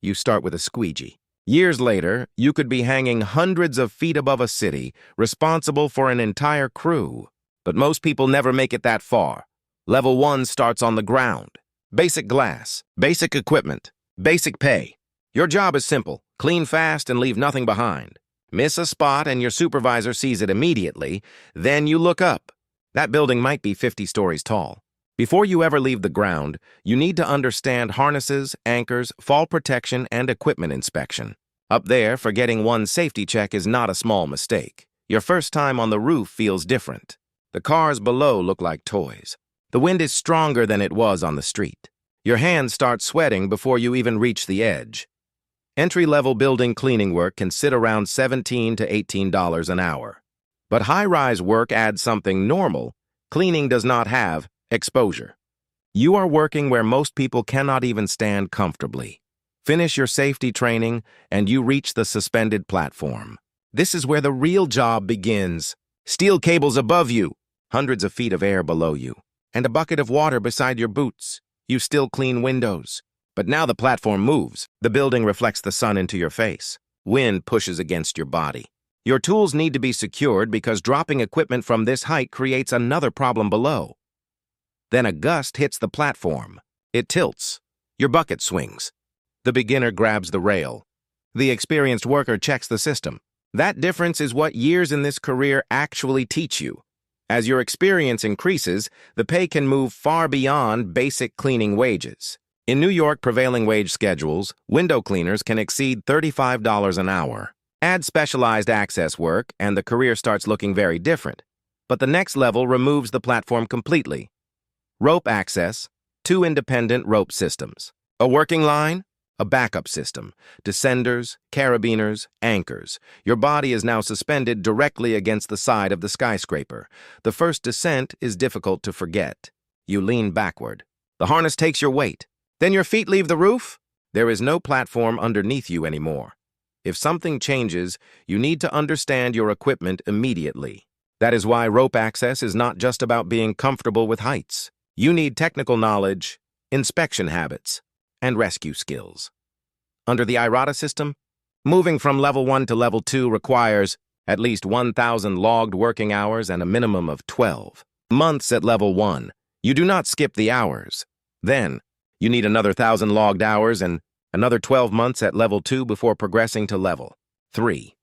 you start with a squeegee. Years later, you could be hanging hundreds of feet above a city, responsible for an entire crew. But most people never make it that far. Level 1 starts on the ground. Basic glass, basic equipment, basic pay. Your job is simple: clean fast and leave nothing behind. Miss a spot and your supervisor sees it immediately, then you look up. That building might be 50 stories tall. Before you ever leave the ground, you need to understand harnesses, anchors, fall protection, and equipment inspection. Up there, forgetting one safety check is not a small mistake. Your first time on the roof feels different. The cars below look like toys. The wind is stronger than it was on the street. Your hands start sweating before you even reach the edge. Entry-level building cleaning work can sit around $17 to $18 an hour. But high-rise work adds something normal. Cleaning does not have exposure. You are working where most people cannot even stand comfortably. Finish your safety training, and you reach the suspended platform. This is where the real job begins. Steel cables above you, hundreds of feet of air below you, and a bucket of water beside your boots. You still clean windows. But now the platform moves. The building reflects the sun into your face. Wind pushes against your body. Your tools need to be secured because dropping equipment from this height creates another problem below. Then a gust hits the platform. It tilts. Your bucket swings. The beginner grabs the rail. The experienced worker checks the system. That difference is what years in this career actually teach you. As your experience increases, the pay can move far beyond basic cleaning wages. In New York prevailing wage schedules, window cleaners can exceed $35 an hour. Add specialized access work, and the career starts looking very different. But the next level removes the platform completely. Rope access, 2 independent rope systems. A working line, a backup system, descenders, carabiners, anchors. Your body is now suspended directly against the side of the skyscraper. The first descent is difficult to forget. You lean backward. The harness takes your weight. Then your feet leave the roof. There is no platform underneath you anymore. If something changes, you need to understand your equipment immediately. That is why rope access is not just about being comfortable with heights. You need technical knowledge, inspection habits, and rescue skills. Under the IRATA system, moving from level 1 to level 2 requires at least 1,000 logged working hours and a minimum of 12 months at level 1. You do not skip the hours. Then, you need another 1,000 logged hours and another 12 months at level 2 before progressing to level 3.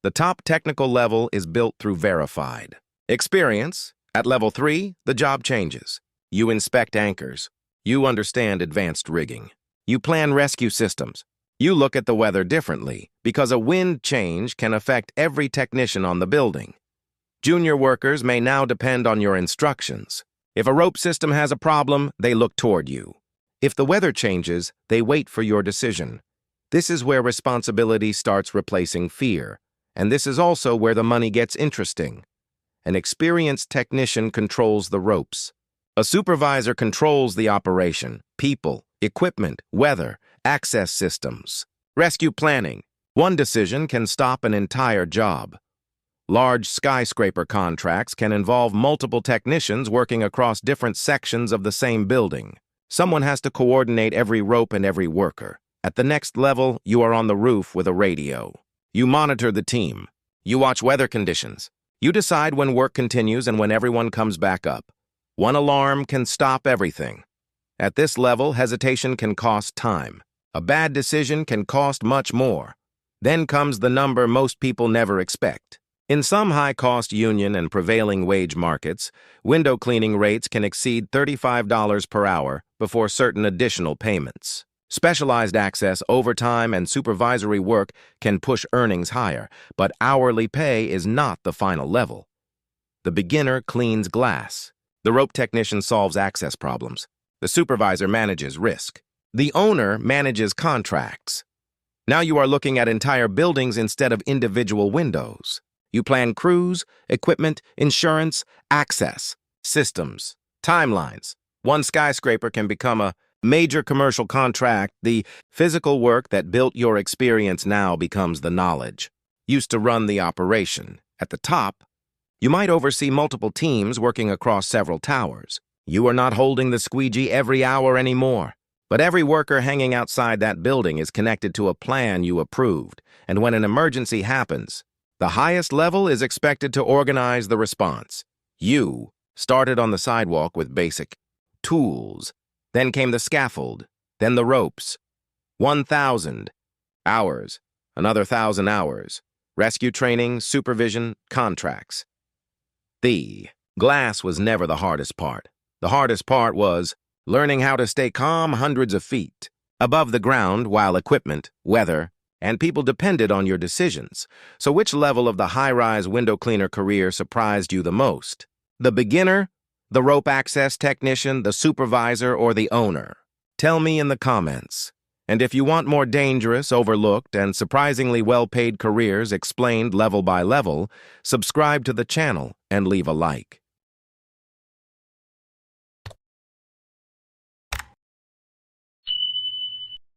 The top technical level is built through verified experience. At level 3, the job changes. You inspect anchors. You understand advanced rigging. You plan rescue systems. You look at the weather differently because a wind change can affect every technician on the building. Junior workers may now depend on your instructions. If a rope system has a problem, they look toward you. If the weather changes, they wait for your decision. This is where responsibility starts replacing fear, and this is also where the money gets interesting. An experienced technician controls the ropes. A supervisor controls the operation, people, equipment, weather, access systems, rescue planning. One decision can stop an entire job. Large skyscraper contracts can involve multiple technicians working across different sections of the same building. Someone has to coordinate every rope and every worker. At the next level, you are on the roof with a radio. You monitor the team. You watch weather conditions. You decide when work continues and when everyone comes back up. One alarm can stop everything. At this level, hesitation can cost time. A bad decision can cost much more. Then comes the number most people never expect. In some high-cost union and prevailing wage markets, window cleaning rates can exceed $35 per hour before certain additional payments. Specialized access, overtime, and supervisory work can push earnings higher, but hourly pay is not the final level. The beginner cleans glass. The rope technician solves access problems. The supervisor manages risk. The owner manages contracts. Now you are looking at entire buildings instead of individual windows. You plan crews, equipment, insurance, access, systems, timelines. One skyscraper can become a major commercial contract. The physical work that built your experience now becomes the knowledge. Used to run the operation. At the top, you might oversee multiple teams working across several towers. You are not holding the squeegee every hour anymore. But every worker hanging outside that building is connected to a plan you approved, and when an emergency happens, the highest level is expected to organize the response. You started on the sidewalk with basic tools. Then came the scaffold, then the ropes. 1,000 hours, another 1,000 hours. Rescue training, supervision, contracts. The glass was never the hardest part. The hardest part was learning how to stay calm hundreds of feet above the ground while equipment, weather, and people depended on your decisions. So which level of the high-rise window cleaner career surprised you the most? The beginner, the rope access technician, the supervisor, or the owner? Tell me in the comments. And if you want more dangerous, overlooked, and surprisingly well-paid careers explained level by level, subscribe to the channel and leave a like.